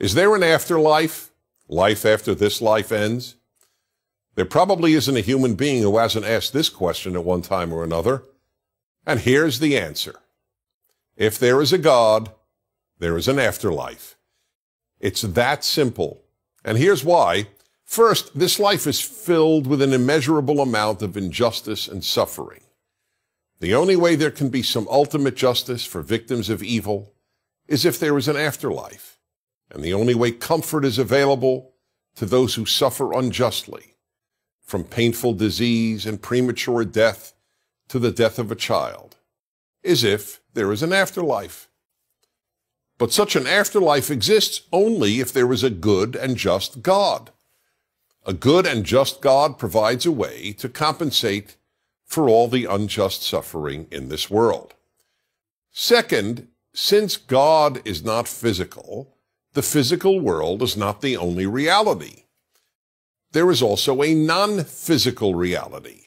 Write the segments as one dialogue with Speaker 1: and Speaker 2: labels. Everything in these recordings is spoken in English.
Speaker 1: Is there an afterlife? Life after this life ends? There probably isn't a human being who hasn't asked this question at one time or another. And here's the answer. If there is a God, there is an afterlife. It's that simple. And here's why. First, this life is filled with an immeasurable amount of injustice and suffering. The only way there can be some ultimate justice for victims of evil is if there is an afterlife. And the only way comfort is available to those who suffer unjustly, from painful disease and premature death to the death of a child, is if there is an afterlife. But such an afterlife exists only if there is a good and just God. A good and just God provides a way to compensate for all the unjust suffering in this world. Second, since God is not physical, the physical world is not the only reality. There is also a non-physical reality.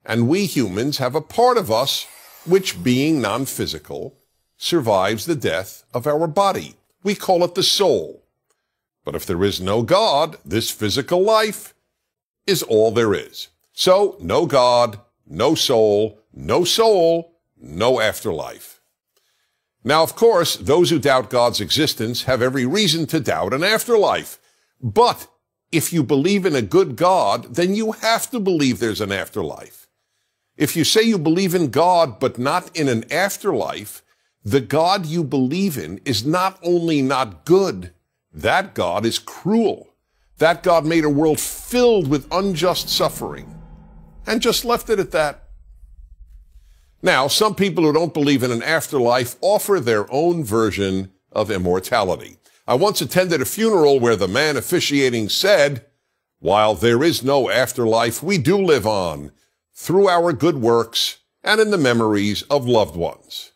Speaker 1: And we humans have a part of us which, being non-physical, survives the death of our body. We call it the soul. But if there is no God, this physical life is all there is. So, no God, no soul, no afterlife. Now, of course, those who doubt God's existence have every reason to doubt an afterlife. But if you believe in a good God, then you have to believe there's an afterlife. If you say you believe in God but not in an afterlife, the God you believe in is not only not good, that God is cruel. That God made a world filled with unjust suffering and just left it at that. Now, some people who don't believe in an afterlife offer their own version of immortality. I once attended a funeral where the man officiating said, "While there is no afterlife, we do live on through our good works and in the memories of loved ones."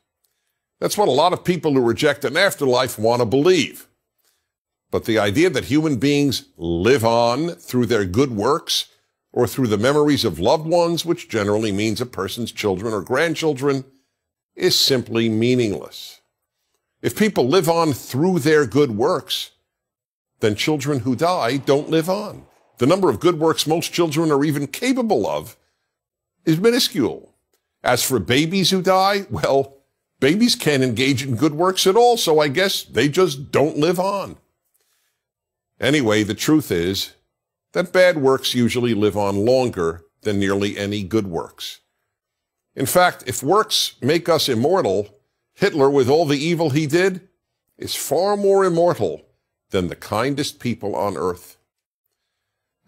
Speaker 1: That's what a lot of people who reject an afterlife want to believe. But the idea that human beings live on through their good works or through the memories of loved ones, which generally means a person's children or grandchildren, is simply meaningless. If people live on through their good works, then children who die don't live on. The number of good works most children are even capable of is minuscule. As for babies who die, well, babies can't engage in good works at all, so I guess they just don't live on. Anyway, the truth is that bad works usually live on longer than nearly any good works. In fact, if works make us immortal, Hitler, with all the evil he did, is far more immortal than the kindest people on earth.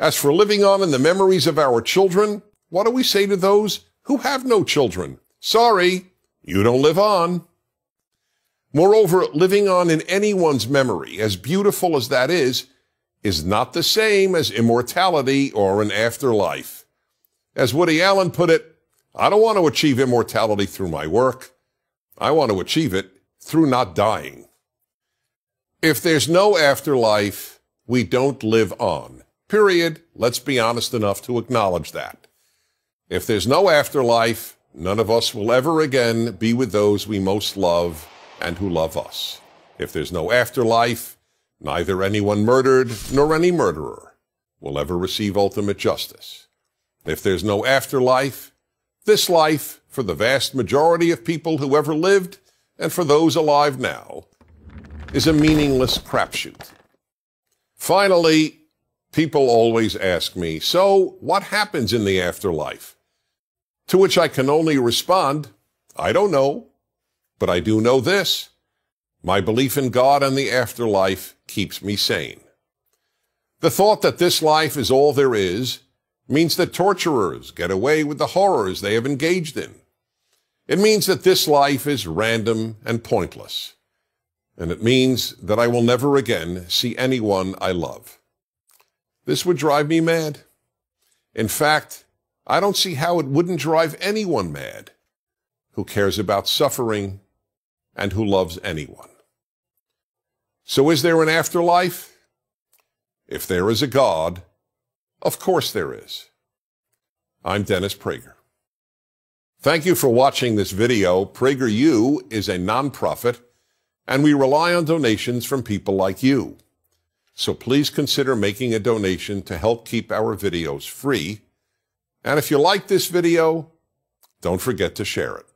Speaker 1: As for living on in the memories of our children, what do we say to those who have no children? Sorry, you don't live on. Moreover, living on in anyone's memory, as beautiful as that is not the same as immortality or an afterlife. As Woody Allen put it, I don't want to achieve immortality through my work. I want to achieve it through not dying. If there's no afterlife, we don't live on. Period. Let's be honest enough to acknowledge that. If there's no afterlife, none of us will ever again be with those we most love and who love us. If there's no afterlife, neither anyone murdered nor any murderer will ever receive ultimate justice. If there's no afterlife, this life, for the vast majority of people who ever lived and for those alive now, is a meaningless crapshoot. Finally, people always ask me, so what happens in the afterlife? To which I can only respond, I don't know, but I do know this. My belief in God and the afterlife keeps me sane. The thought that this life is all there is means that torturers get away with the horrors they have engaged in. It means that this life is random and pointless. And it means that I will never again see anyone I love. This would drive me mad. In fact, I don't see how it wouldn't drive anyone mad who cares about suffering and who loves anyone. So is there an afterlife? If there is a God, of course there is. I'm Dennis Prager. Thank you for watching this video. PragerU is a nonprofit and we rely on donations from people like you. So please consider making a donation to help keep our videos free. And if you like this video, don't forget to share it.